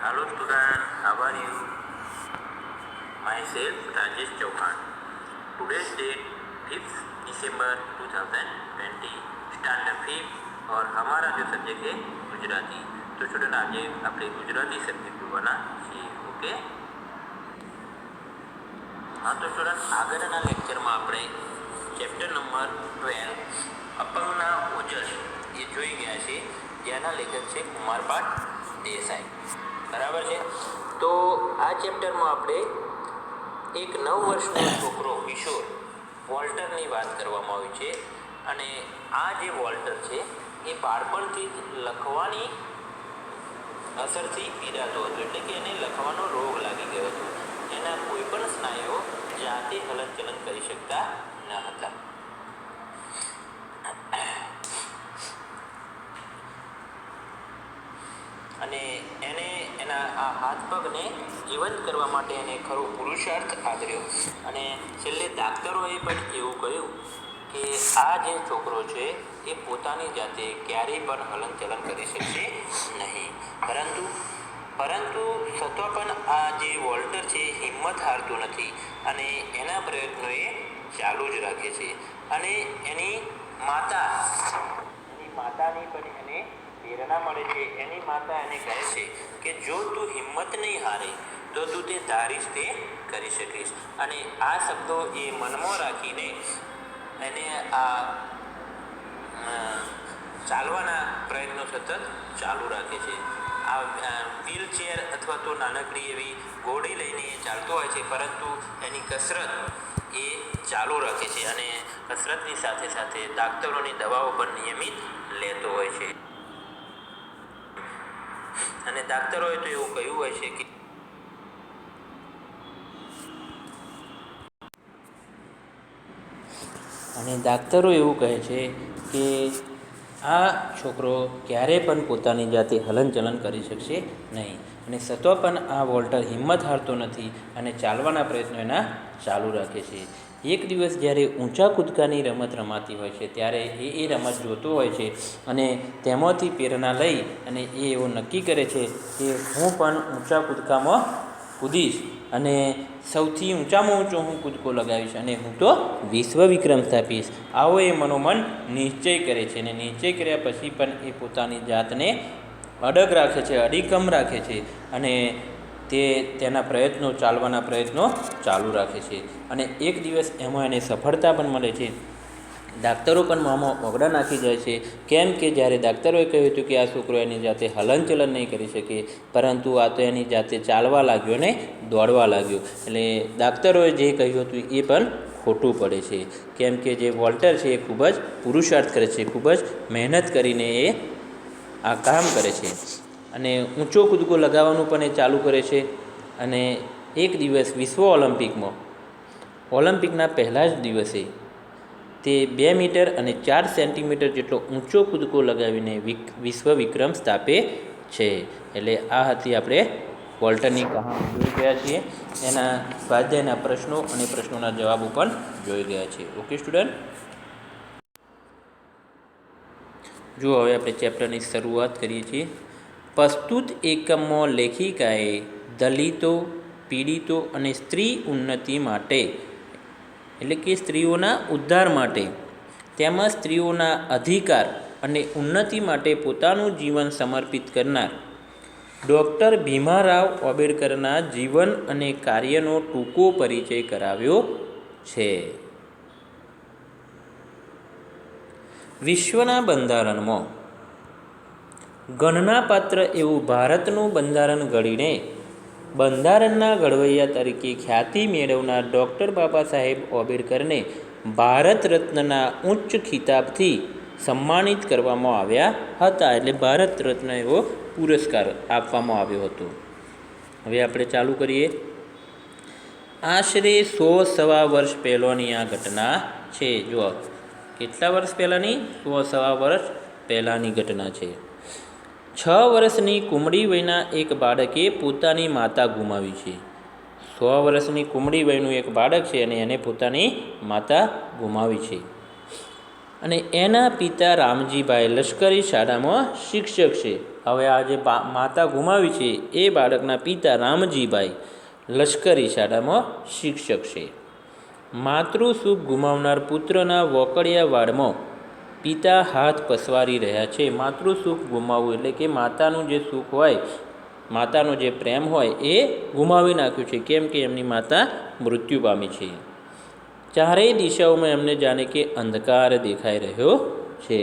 Hello student, how are you? Myself Rajesh Chauhan. Today's date 5th December 2020. Standard 5 और हमारा जो subject है गुजराती। तो स्टूडेंट आज આપણે ગુજરાતી સબ્જેક્ટ જોવાના છીએ। ઓકે, हाँ तो स्टूडेंट આગળના લેક્ચરમાં આપણે ચેપ્ટર નંબર 12 અપંગના ઓજસ એ જોઈ ગયા છે, જેના લેખક છે કુમારપાળ દેસાઈ। બરાબર છે। તો આ ચેપ્ટરમાં આપણે એક 9 વર્ષનો છોકરો કિશોર વોલ્ટરની વાત કરવામાં આવી છે। અને આ જે વોલ્ટર છે એ બાળપણથી લખવાની અસરથી પીડાતો હતો, એટલે કે એને લખવાનો રોગ લાગી ગયો હતો। એના કોઈ પણ સ્નાયુઓ જાતે હલનચલન કરી શકતા ન હતા। અને એને એના આ હાથ પગને જીવંત કરવા માટે એને ખરો પુરુષાર્થ આદર્યો। અને છેલ્લે દાક્તરોએ પણ એવું કહ્યું કે આ જે છોકરો છે એ પોતાની જાતે ક્યારેય પણ હલનચલન કરી શકશે નહીં। પરંતુ છતાં પણ આ જે વોલ્ટર છે હિંમત હારતો નથી અને એના પ્રયત્નો એ ચાલુ જ રાખે છે। અને એની માતાની પણ એને પ્રેરણા મળે છે। એની માતા એને કહે છે કે જો તું હિંમત નહીં હારે તો તું તે ધારીશ તે કરી શકીશ। અને આ શબ્દો એ મનમાં રાખીને એને આ ચાલવાના પ્રયત્નો સતત ચાલુ રાખે છે। આ વ્હીલચેર અથવા તો નાનકડી એવી ઘોડી લઈને ચાલતો હોય છે, પરંતુ એની કસરત એ ચાલુ રાખે છે અને કસરતની સાથે સાથે દાક્તરોની દવાઓ પણ નિયમિત લેતો હોય છે। અને દાક્તરોએ તો એવું કહ્યું હોય છે કે આ છોકરો ક્યારેય પણ પોતાની જાતે હલનચલન કરી શકશે નહીં। અને છતાં પણ આ વોલ્ટર હિંમત હારતો નથી અને ચાલવાના પ્રયત્નો એના ચાલુ રાખે છે। એક દિવસ જ્યારે ઊંચા કૂદકાની રમત રમાતી હોય છે ત્યારે એ રમત જોતો હોય છે અને તેમાંથી પ્રેરણા લઈ અને એ એવું નક્કી કરે છે કે હું પણ ઊંચા કૂદકામાં કૂદીશ અને સૌથી ઊંચામાં ઊંચો હું કૂદકો લગાવીશ અને હું તો વિશ્વ વિક્રમ સ્થાપીશ। આવો એ મનોમન નિશ્ચય કરે છે અને નિશ્ચય કર્યા પછી પણ એ પોતાની જાતને અડગ રાખે છે, અડીખમ રાખે છે અને તેના ચાલવાના પ્રયત્નો ચાલુ રાખે છે। અને એક દિવસ એમાં એને સફળતા પણ મળે છે। દાક્તરો પણ મોંમાં ઓગળા નાખી જાય છે, કેમ કે જ્યારે દાક્તરોએ કહ્યું હતું કે આ છોકરો એની જાતે હલનચલન નહીં કરી શકે, પરંતુ આ તો એની જાતે ચાલવા લાગ્યો ને દોડવા લાગ્યો। એટલે દાક્તરોએ જે કહ્યું હતું એ પણ ખોટું પડે છે, કેમ કે જે વોલ્ટર છે એ ખૂબ જ પુરુષાર્થ કરે છે, ખૂબ જ મહેનત કરીને એ આ કામ કરે છે અને ઊંચો કૂદકો લગાવવાનું પણ એ ચાલુ કરે છે। અને એક દિવસ વિશ્વ ઓલિમ્પિકના પહેલા જ દિવસે તે 2 મીટર અને 4 સેન્ટીમીટર જેટલો ઊંચો કૂદકો લગાવીને વિશ્વ વિક્રમ સ્થાપે છે। એટલે આ હતી આપણે વોલ્ટરની કહાની જોઈ ગયા છીએ, એના સ્વાધ્યાયના પ્રશ્નો અને પ્રશ્નોના જવાબો પણ જોઈ ગયા છીએ। ઓકે સ્ટુડન્ટ, જો હવે આપણે ચેપ્ટરની શરૂઆત કરીએ છીએ। પ્રસ્તુત એકમમાં લેખિકાએ દલિતો, પીડિતો અને સ્ત્રી ઉન્નતિ માટે, એટલે કે સ્ત્રીઓના ઉદ્ધાર માટે તેમજ સ્ત્રીઓના અધિકાર અને ઉન્નતિ માટે પોતાનું જીવન સમર્પિત કરનાર ડૉક્ટર ભીમારાવ આંબેડકરના જીવન અને કાર્યનો ટૂંકો પરિચય કરાવ્યો છે। વિશ્વના બંધારણમાં ગણનાપાત્ર એવું ભારતનું બંધારણ ઘડીને બંધારણના ઘડવૈયા તરીકે ખ્યાતિ મેળવનાર ડૉક્ટર બાબા સાહેબ આંબેડકરને ભારત રત્નના ઉચ્ચ ખિતાબથી સન્માનિત કરવામાં આવ્યા હતા। એટલે ભારત રત્ન એવો પુરસ્કાર આપવામાં આવ્યો હતો। હવે આપણે ચાલુ કરીએ। આશરે 100 વર્ષ પહેલાંની આ ઘટના છે। જો કેટલા વર્ષ પહેલાંની? 100 વર્ષ પહેલાંની ઘટના છે। 6 વર્ષની કુમળી વયના એક બાળકે પોતાની માતા ગુમાવી છે। 100 વર્ષની કુમળી વયનું એક બાળક છે અને એને પોતાની માતા ગુમાવી છે। અને એના પિતા રામજીભાઈ લશ્કરી શાળામાં શિક્ષક છે હવે આ જે માતા ગુમાવી છે એ બાળકના પિતા રામજીભાઈ લશ્કરી શાળામાં શિક્ષક છે. માતૃસુખ ગુમાવનાર પુત્રના વોકડિયા વાડમાં પિતા હાથ પસવારી રહ્યા છે. માતૃસુખ ગુમાવવું એટલે કે માતાનું જે સુખ હોય, માતાનો જે પ્રેમ હોય એ ગુમાવી નાખ્યું છે, કેમ કે એમની માતા મૃત્યુ પામી છે. ચારેય દિશાઓમાં એમને જાણે કે અંધકાર દેખાઈ રહ્યો છે.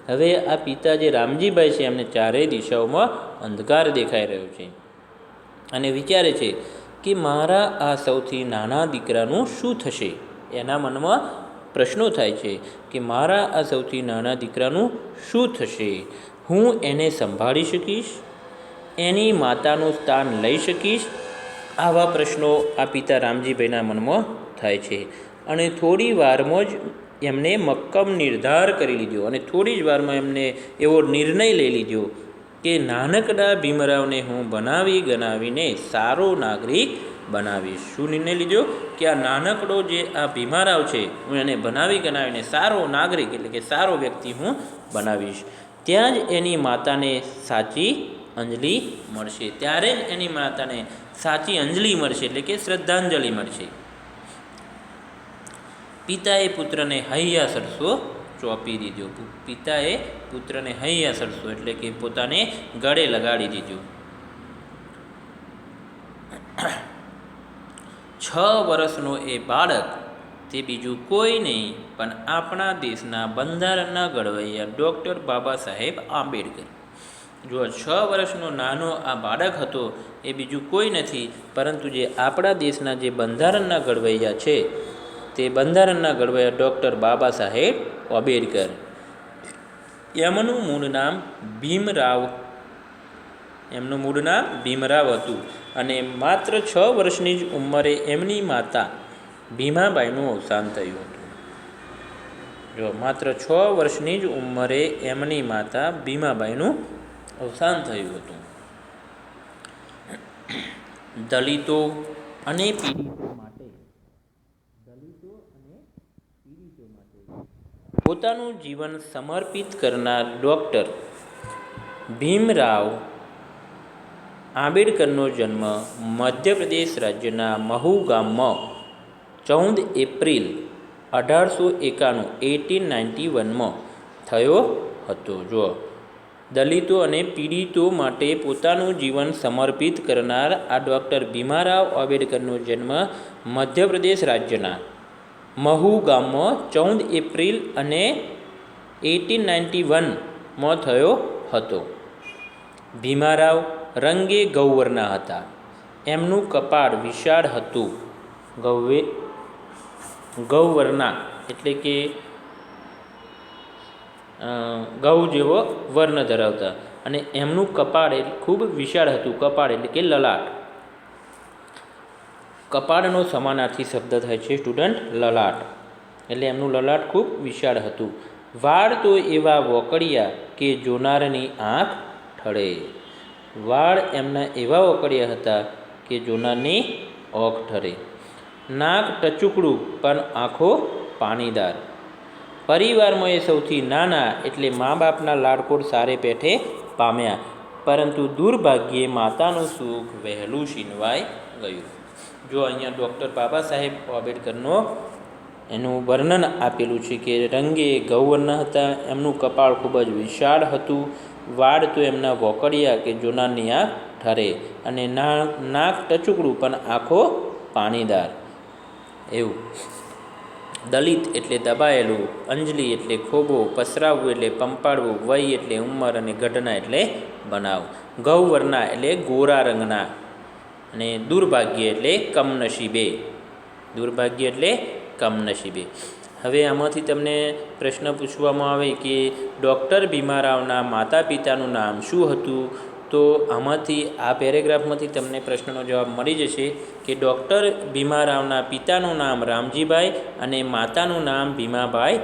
હવે આ પિતા જે રામજીભાઈ છે એમને ચારેય દિશાઓમાં અંધકાર દેખાઈ રહ્યો છે અને વિચારે છે કે મારા આ સૌથી નાના દીકરાનું શું થશે. એના મનમાં પ્રશ્નો થાય છે કે મારા આ સૌથી નાના દીકરાનું શું થશે. હું એને સંભાળી શકીશ? એની માતાનું સ્થાન લઈ શકીશ? આવા પ્રશ્નો આ પિતા રામજીભાઈના મનમાં થાય છે અને થોડી વારમાં જ એમને મક્કમ નિર્ધાર કરી લીધો અને થોડી જ વારમાં એમને એવો નિર્ણય લઈ લીધો કે નાનકડા ભીમરાવને હું બનાવી ગણાવીને સારો નાગરિક બનાવીશ. શું નિર્ણય લીધો? કે આ નાનકડો જે આ ભીમારાવ છે હું એને બનાવી ગણાવીને સારો નાગરિક એટલે કે સારો વ્યક્તિ હું બનાવીશ. ત્યાં જ એની માતાને સાચી અંજલિ મળશે. ત્યારે જ એની માતાને સાચી અંજલિ મળશે એટલે કે શ્રદ્ધાંજલિ મળશે. પિતાએ પુત્રને હૈયા સરસો ચોંપી દીધો. પિતાએ પુત્રને હૈયા સરસો એટલે કે પોતાને ગળે લગાડી દીધો. 6 વર્ષનો એ બાળક તે બીજું કોઈ નહીં પણ આપણા દેશના બંધારણના ઘડવૈયા ડૉક્ટર બાબા સાહેબ આંબેડકર. જો 6 વર્ષનો નાનો આ બાળક હતો એ બીજું કોઈ નથી પરંતુ જે આપણા દેશના જે બંધારણના ઘડવૈયા છે તે બંધારણના ઘડવૈયા ડૉક્ટર બાબા સાહેબ આંબેડકર. એમનું મૂળ નામ ભીમરાવ હતું અને માત્ર 6 વર્ષની જ ઉંમરે એમની માતા ભીમાબાઈનું અવસાન થયું હતું. જો માત્ર 6 વર્ષની જ ઉંમરે એમની માતા ભીમાબાઈનું અવસાન થયું હતું. દલિતો અને પીડિતો માટે પોતાનું જીવન સમર્પિત કરનાર ડૉક્ટર ભીમરાવ આંબેડકરનો જન્મ મધ્યપ્રદેશ રાજ્યના મહુ ગામમાં 14 એપ્રિલ 1891 થયો હતો. જો દલિતો અને પીડિતો માટે પોતાનું જીવન સમર્પિત કરનાર આ ડૉક્ટર ભીમરાવ આંબેડકરનો જન્મ મધ્યપ્રદેશ રાજ્યના મહુ ગામમાં 14 એપ્રિલ અને 1891 થયો હતો. ભીમરાવ રંગે ગૌવર્ણના હતા. એમનું કપાળ વિશાળ હતું. ગૌવર્ણા એટલે કે ગૌ જેવો વર્ણ ધરાવતા અને એમનું કપાળ ખૂબ વિશાળ હતું. કપાળ એટલે કે લલાટ. કપાળનો સમાનાર્થી શબ્દ થાય છે સ્ટુડન્ટ લલાટ, એટલે એમનું લલાટ ખૂબ વિશાળ હતું. વાળ તો એવા વોકડિયા કે જોનારની આંખ ઠળે. વાળ એમના એવા વોકડિયા હતા કે જોનારની આંખ ઠરે. નાક ટચુકડું પણ આંખો પાણીદાર. પરિવારમાં એ સૌથી નાના એટલે મા બાપના લાડકોડ સારે પેઠે પામ્યા, પરંતુ દુર્ભાગ્યે માતાનું સુખ વહેલું છીનવાઈ ગયું. જો અહીંયા ડૉક્ટર બાબા સાહેબ આંબેડકરનો એનું વર્ણન આપેલું છે કે રંગે ગૌવર્ણ હતા, એમનું કપાળ ખૂબ જ વિશાળ હતું, વાળ તો એમના વોકડિયા કે જોનારની આંખ ઠરે અને નાક ટચુકડું પણ આંખો પાણીદાર. એવું. દલિત એટલે દબાયેલું, અંજલિ એટલે ખોબો, પસરાવવું એટલે પંપાળવું, વય એટલે ઉંમર અને ઘટના એટલે બનાવ. ગૌવર્ણા એટલે ગોરા રંગના અને દુર્ભાગ્ય એટલે કમનસીબે. દુર્ભાગ્ય એટલે કમનસીબે. હવે આમાંથી તમને પ્રશ્ન પૂછવામાં આવે કે ડૉક્ટર ભીમરાવના માતા પિતાનું નામ શું હતું, તો આમાંથી આ પેરેગ્રાફમાંથી તમને પ્રશ્નનો જવાબ મળી જશે કે ડૉક્ટર ભીમરાવના પિતાનું નામ રામજીભાઈ અને માતાનું નામ ભીમાબાઈ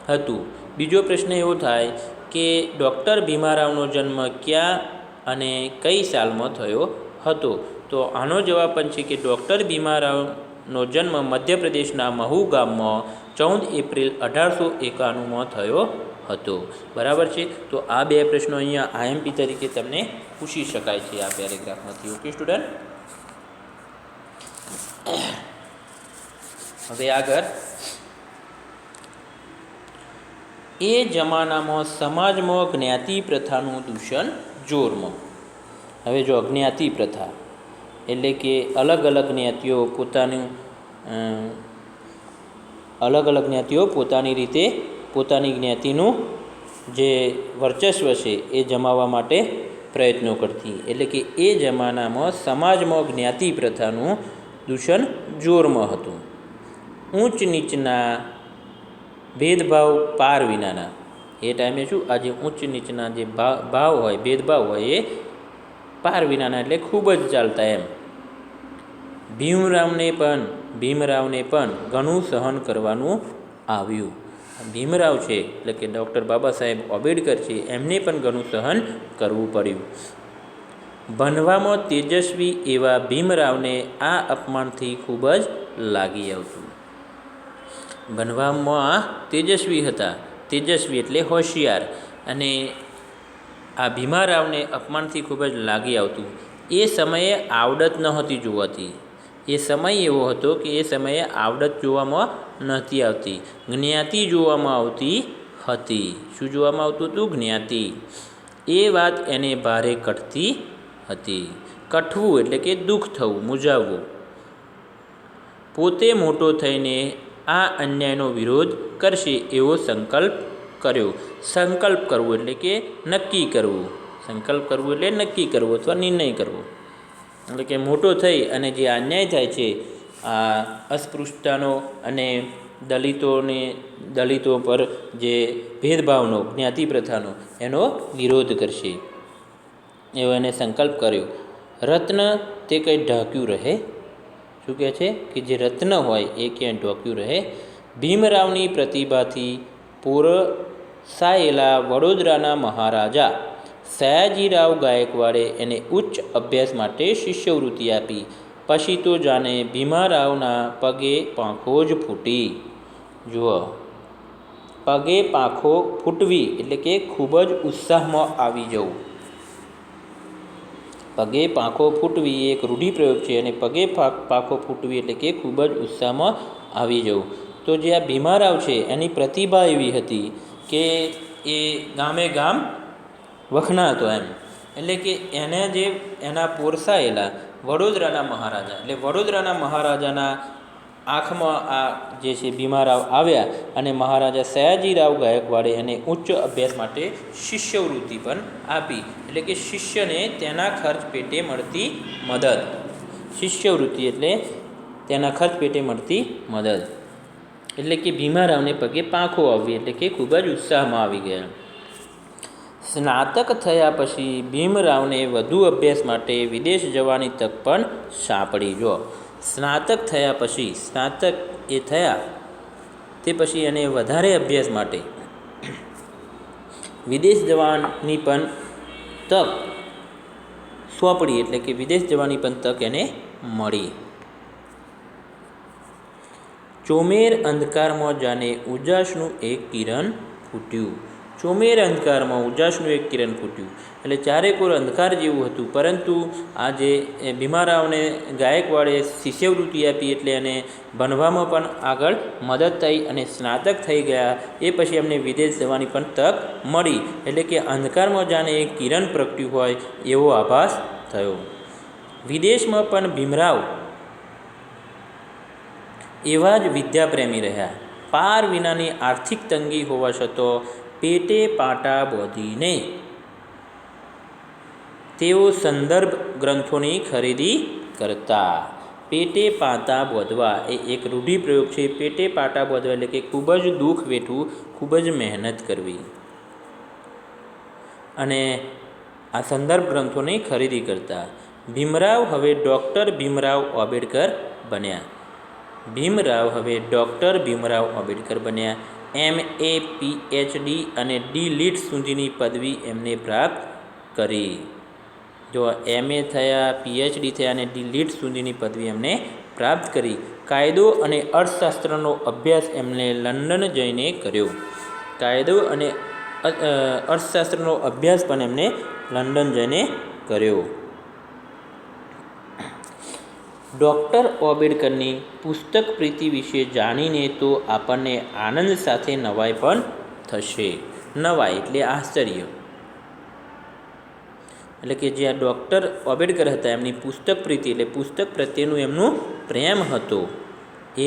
હતું. બીજો પ્રશ્ન એવો થાય કે ડૉક્ટર ભીમરાવનો જન્મ ક્યાં અને કઈ સાલમાં થયો હતો, તો આનો જવાબ પણ છે કે ડૉક્ટર ભીમરાવનો જન્મ મધ્યપ્રદેશના મહુ ગામમાં 14 એપ્રિલ 1891 થયો હતો. બરાબર છે. તો આ બે પ્રશ્નો અહીંયા આઈએમપી તરીકે તમને પૂછી શકાય છે આ પેરેગ્રાફમાંથી. Okay student. હવે આગળ, એ જમાનામાં સમાજમાં જ્ઞાતિ પ્રથાનું દૂષણ જોરમાં. હવે જો જ્ઞાતિ પ્રથા એટલે કે અલગ અલગ જ્ઞાતિઓ પોતાની રીતે પોતાની જ્ઞાતિનું જે વર્ચસ્વ છે એ જમાવવા માટે પ્રયત્નો કરતી. એટલે કે એ જમાનામાં સમાજમાં જ્ઞાતિ પ્રથાનું દૂષણ જોરમાં હતું. ઊંચ નીચના ભેદભાવ પાર વિનાના. એ ટાઈમે શું, આ જે ઊંચ નીચના જે ભાવ હોય, ભેદભાવ હોય, એ પાર વિનાના એટલે ખૂબ જ ચાલતા એમ. ભીમરાવને પણ ઘણું સહન કરવાનું આવ્યું. ભીમરાવ છે એટલે કે ડૉક્ટર બાબા સાહેબ આંબેડકર છે, એમને પણ ઘણું સહન કરવું પડ્યું. ભણવામાં તેજસ્વી એવા ભીમરાવને આ અપમાનથી ખૂબ જ લાગી આવતું. ભણવામાં તેજસ્વી હતા, તેજસ્વી એટલે હોશિયાર, અને આ ભીમારાવને અપમાનથી ખૂબ જ લાગી આવતું. એ સમયે આવડત નહોતી જોવાતી. એ સમય એવો હતો કે એ સમયે આવડત જોવામાં નહોતી આવતી, જ્ઞાતિ જોવામાં આવતી હતી. શું જોવામાં આવતું હતું? જ્ઞાતિ. એ વાત એને ભારે કટતી હતી. કઠવું એટલે કે દુઃખ થવું, મૂંઝાવવું. પોતે મોટો થઈને આ અન્યાયનો વિરોધ કરશે એવો સંકલ્પ કર્યો. સંકલ્પ કરવો એટલે કે નક્કી કરવું. સંકલ્પ કરવું એટલે નક્કી કરવું અથવા નિર્ણય કરવો. એટલે કે મોટો થઈ અને જે અન્યાય થાય છે આ અસ્પૃશ્યતાનો અને દલિતો પર જે ભેદભાવનો, જ્ઞાતિ પ્રથાનો, એનો વિરોધ કરશે એવો એને સંકલ્પ કર્યો. રત્ન તે કંઈ ઢાંક્યું રહે. શું કહે છે કે જે રત્ન હોય એ ક્યાંય ઢોક્યું રહે. ભીમરાવની પ્રતિભાથી પોરસાયેલા વડોદરાના મહારાજા સયાજીરાવ ગાયકવાડે એને ઉચ્ચ અભ્યાસ માટે શિષ્યવૃત્તિ આપી. પછી તો જાણે ભીમારાવના પગે પાંખો જ ફૂટી. જુઓ, પગે પાંખો ફૂટવી એટલે કે ખૂબ જ ઉત્સાહમાં આવી જવું. પગે પાંખો ફૂટવી એ એક રૂઢિપ્રયોગ છે, અને પગે પાંખો ફૂટવી એટલે કે ખૂબ જ ઉત્સાહમાં આવી જવું. તો જે આ ભીમારાવ છે એની પ્રતિભા એવી હતી કે એ ગામે ગામ વખણાતો એમ. એટલે કે એને જે એના પોરસાયેલા વડોદરાના મહારાજા, એટલે વડોદરાના મહારાજાના આંખમાં આ જે છે ભીમારાવ આવ્યા, અને મહારાજા સયાજીરાવ ગાયકવાડે એને ઉચ્ચ અભ્યાસ માટે શિષ્યવૃત્તિ પણ આપી. એટલે કે શિષ્યને તેના ખર્ચ પેટે મળતી મદદ. શિષ્યવૃત્તિ એટલે તેના ખર્ચ પેટે મળતી મદદ. એટલે કે ભીમારાવને પગે પાંખો આવવી એટલે કે ખૂબ જ ઉત્સાહમાં આવી ગયા. સ્નાતક થયા પછી ભીમરાવને વધુ અભ્યાસ માટે વિદેશ જવાની તક પણ સાંપડી. જો સ્નાતક થયા પછી, સ્નાતક એ થયા તે પછી એને વધારે અભ્યાસ માટે વિદેશ જવાની પણ તક સોંપડી. એટલે કે વિદેશ જવાની પણ તક એને મળી. ચોમેર અંધકારમાં જાણે ઉજાસનું એક કિરણ ફૂટ્યું. ચોમેર અંધકારમાં ઉજાસનું એક કિરણ ફૂટ્યું એટલે ચારેકોર અંધકાર જેવું હતું. પરંતુ આ જે ભીમારાવને ગાયકવાડે શિષ્યવૃત્તિ આપી એટલે એને ભણવામાં પણ આગળ મદદ થઈ, અને સ્નાતક થઈ ગયા. એ પછી એમને વિદેશ જવાની પણ તક મળી. એટલે કે અંધકારમાં જાણે એક કિરણ પ્રગટ્યું હોય એવો આભાસ થયો. વિદેશમાં પણ ભીમરાવ એવા જ વિદ્યાપ્રેમી રહ્યા. પાર વિનાની આર્થિક તંગી હોવા છતાં પેટે પાટા બાંધીને તેઓ સંદર્ભ ગ્રંથોની ખરીદી કરતા. પેટે પાટા બાંધવા એ એક રૂઢિપ્રયોગ છે. પેટે પાટા બાંધવા એટલે કે ખૂબ જ દુઃખ વેઠવું, ખૂબ જ મહેનત કરવી, અને આ સંદર્ભ ગ્રંથોની ખરીદી કરતા. ભીમરાવ હવે ડૉક્ટર ભીમરાવ આંબેડકર બન્યા. ભીમરાવ હવે ડૉક્ટર ભીમરાવ આંબેડકર બન્યા. MA PhD અને D.Litt સુધીની પદવી એમને પ્રાપ્ત કરી. જો MA થયા, PhD થયા અને D.Litt સુધીની પદવી એમને પ્રાપ્ત કરી. કાયદો અને અર્થશાસ્ત્રનો અભ્યાસ એમણે લંડન જઈને કર્યો. કાયદો અને અર્થશાસ્ત્રનો અભ્યાસ પણ એમણે લંડન જઈને કર્યો. ડૉક્ટર આંબેડકરની પુસ્તક પ્રીતિ વિશે જાણીને તો આપણને આનંદ સાથે નવાઈ પણ થશે. નવાઈ એટલે આશ્ચર્ય. એટલે કે જે આ ડૉક્ટર આંબેડકર હતા એમની પુસ્તક પ્રીતિ એટલે પુસ્તક પ્રત્યેનું એમનું પ્રેમ હતો એ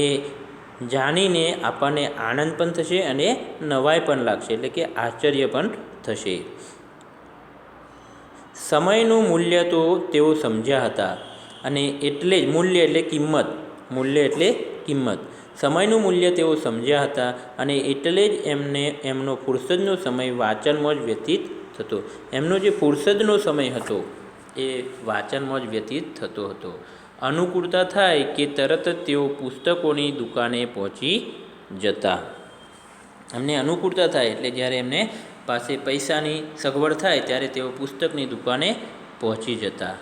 જાણીને આપણને આનંદ પણ થશે અને નવાઈ પણ લાગશે, એટલે કે આશ્ચર્ય પણ થશે. સમયનું મૂલ્ય તો તેઓ સમજ્યા હતા અને એટલે જ મૂલ્ય એટલે કિંમત. સમયનું મૂલ્ય તેઓ સમજ્યા હતા અને એટલે જ એમનો ફુરસદનો સમય વાંચનમાં જ વ્યતીત થતો. એમનો જે ફુરસદનો સમય હતો એ વાંચનમાં જ વ્યતીત થતો હતો. અનુકૂળતા થાય કે તરત જ તેઓ પુસ્તકોની દુકાને પહોંચી જતા. એમને અનુકૂળતા થાય એટલે જ્યારે એમને પાસે પૈસાની સગવડ થાય ત્યારે તેઓ પુસ્તકની દુકાને પહોંચી જતા.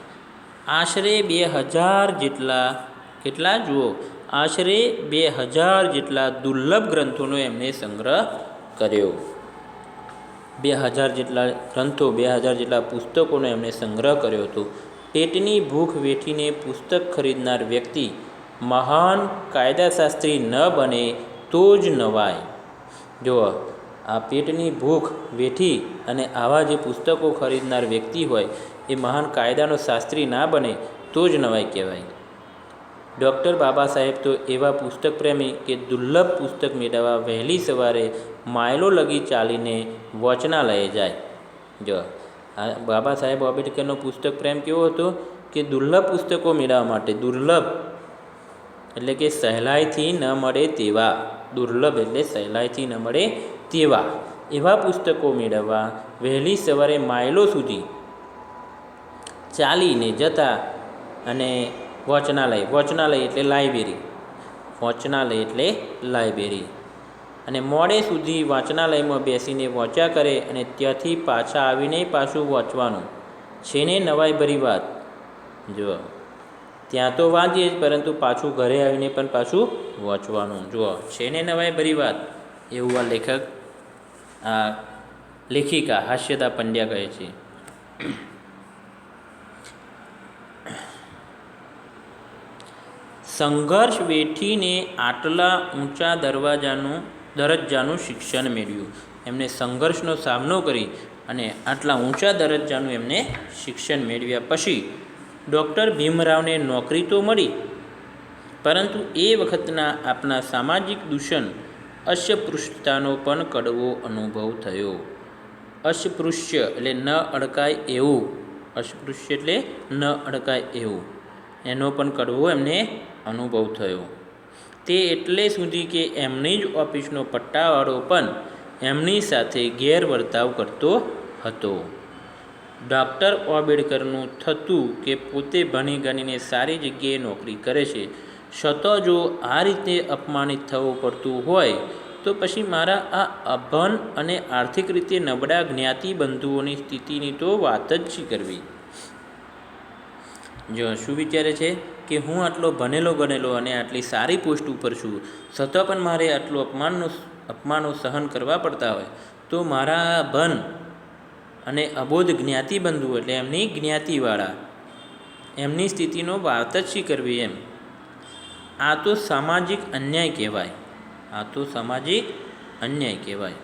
આશરે 2000 જેટલા દુર્લભ ગ્રંથોનો એમણે સંગ્રહ કર્યો. 2000 જેટલા પુસ્તકોનો એમણે સંગ્રહ કર્યો હતો. પેટની ભૂખ વેઠીને પુસ્તક ખરીદનાર વ્યક્તિ મહાન કાયદાશાસ્ત્રી ન બને તો જ નવાય. જો આ પેટની ભૂખ વેઠી અને આવા જે પુસ્તકો ખરીદનાર વ્યક્તિ હોય એ મહાન કાયદાનો શાસ્ત્રી ના બને તો જ નવાઈ કહેવાય. ડૉક્ટર બાબા સાહેબ તો એવા પુસ્તક પ્રેમી કે દુર્લભ પુસ્તક મેળવવા વહેલી સવારે માઇલો લગી ચાલીને વાંચનાલયે જાય. જો આ બાબા સાહેબ આંબેડકરનો પુસ્તક પ્રેમ કેવો હતો કે દુર્લભ પુસ્તકો મેળવવા માટે, દુર્લભ એટલે કે સહેલાઈથી ન મળે તેવા, દુર્લભ એટલે સહેલાઈથી ન મળે તેવા એવા પુસ્તકો મેળવવા વહેલી સવારે માઇલો સુધી ચાલીને જતા. અને વાંચનાલય એટલે લાઇબ્રેરી અને મોડે સુધી વાંચનાલયમાં બેસીને વાંચ્યા કરે અને ત્યાંથી પાછા આવીને પાછું વાંચવાનું. છે ને નવાઈ ભરી વાત. જુઓ ત્યાં તો વાંચીએ જ પરંતુ પાછું ઘરે આવીને પણ પાછું વાંચવાનું. જુઓ છે ને નવાઈ ભરી વાત એવું આ લેખિકા હાસ્યદા પંડ્યા કહે છે. સંઘર્ષ વેઠીને આટલા ઊંચા દરજ્જાનું શિક્ષણ મેળવ્યું. એમને સંઘર્ષનો સામનો કરી અને આટલા ઊંચા દરજ્જાનું એમને શિક્ષણ મેળવ્યા પછી ડૉક્ટર ભીમરાવને નોકરી તો મળી, પરંતુ એ વખતના આપણા સામાજિક દૂષણ અસ્પૃશ્યતાનો પણ કડવો અનુભવ થયો. અસ્પૃશ્ય એટલે ન અડકાય એવું, અસ્પૃશ્ય એટલે ન અડકાય એવું, એનો પણ કડવો એમને અનુભવ થયો. તે એટલે સુધી કે એમની જ ઓફિસનો પટ્ટાવાળો પણ એમની સાથે ગેરવર્તાવ કરતો હતો. ડૉક્ટર આંબેડકરનું થતું કે પોતે ભણી ગણીને સારી જગ્યાએ નોકરી કરે છે, છતાં જો આ રીતે અપમાનિત થવું પડતું હોય તો પછી મારા આ અભણ અને આર્થિક રીતે નબળા જ્ઞાતિ બંધુઓની સ્થિતિની તો વાત જ શી કરવી. જો શું વિચારે છે કે હું આટલો ભણેલો ગણેલો અને આટલી સારી પોસ્ટ ઉપર છું, છતાં પણ મારે આટલું અપમાનો સહન કરવા પડતા હોય તો મારા ભન અને અબોધ જ્ઞાતિબંધુ એટલે એમની જ્ઞાતિવાળા એમની સ્થિતિનો વાત જ શી કરવી એમ. આ તો સામાજિક અન્યાય કહેવાય.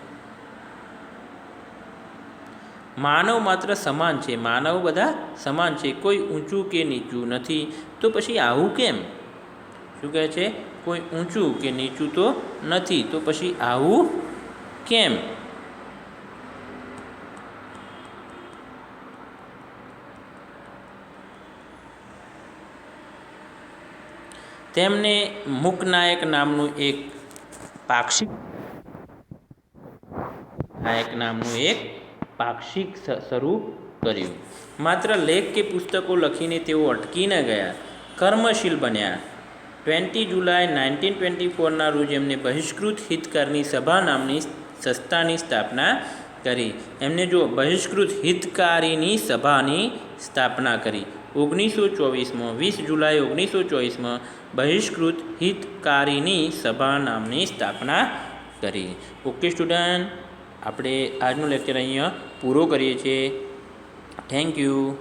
માનવ માત્ર સમાન છે, માનવ બધા સમાન છે, કોઈ ઊંચું કે નીચું નથી. તો પછી આવું કેમ? શું કહે છે? કોઈ ઊંચું કે નીચું તો નથી, તો પછી આવું કેમ? તેમને મૂકનાયક નામનું એક પાક્ષિક શરૂ કર્યું. માત્ર લેખ કે પુસ્તકો લખીને તેઓ અટકી ન ગયા, કર્મશીલ બન્યા. 20 જુલાઈ 1924ના રોજ એમને બહિષ્કૃત હિતકારની સભા નામની સંસ્થાની સ્થાપના કરી. એમને જો બહિષ્કૃત હિતકારીની સભાની સ્થાપના કરી 1924માં, 20 જુલાઈ 1924માં બહિષ્કૃત હિતકારીની સભા નામની સ્થાપના કરી. ઓકે સ્ટુડન્ટ, આપણે આજનું લેક્ચર અહીંયા પૂરો કરીએ છીએ. Thank you.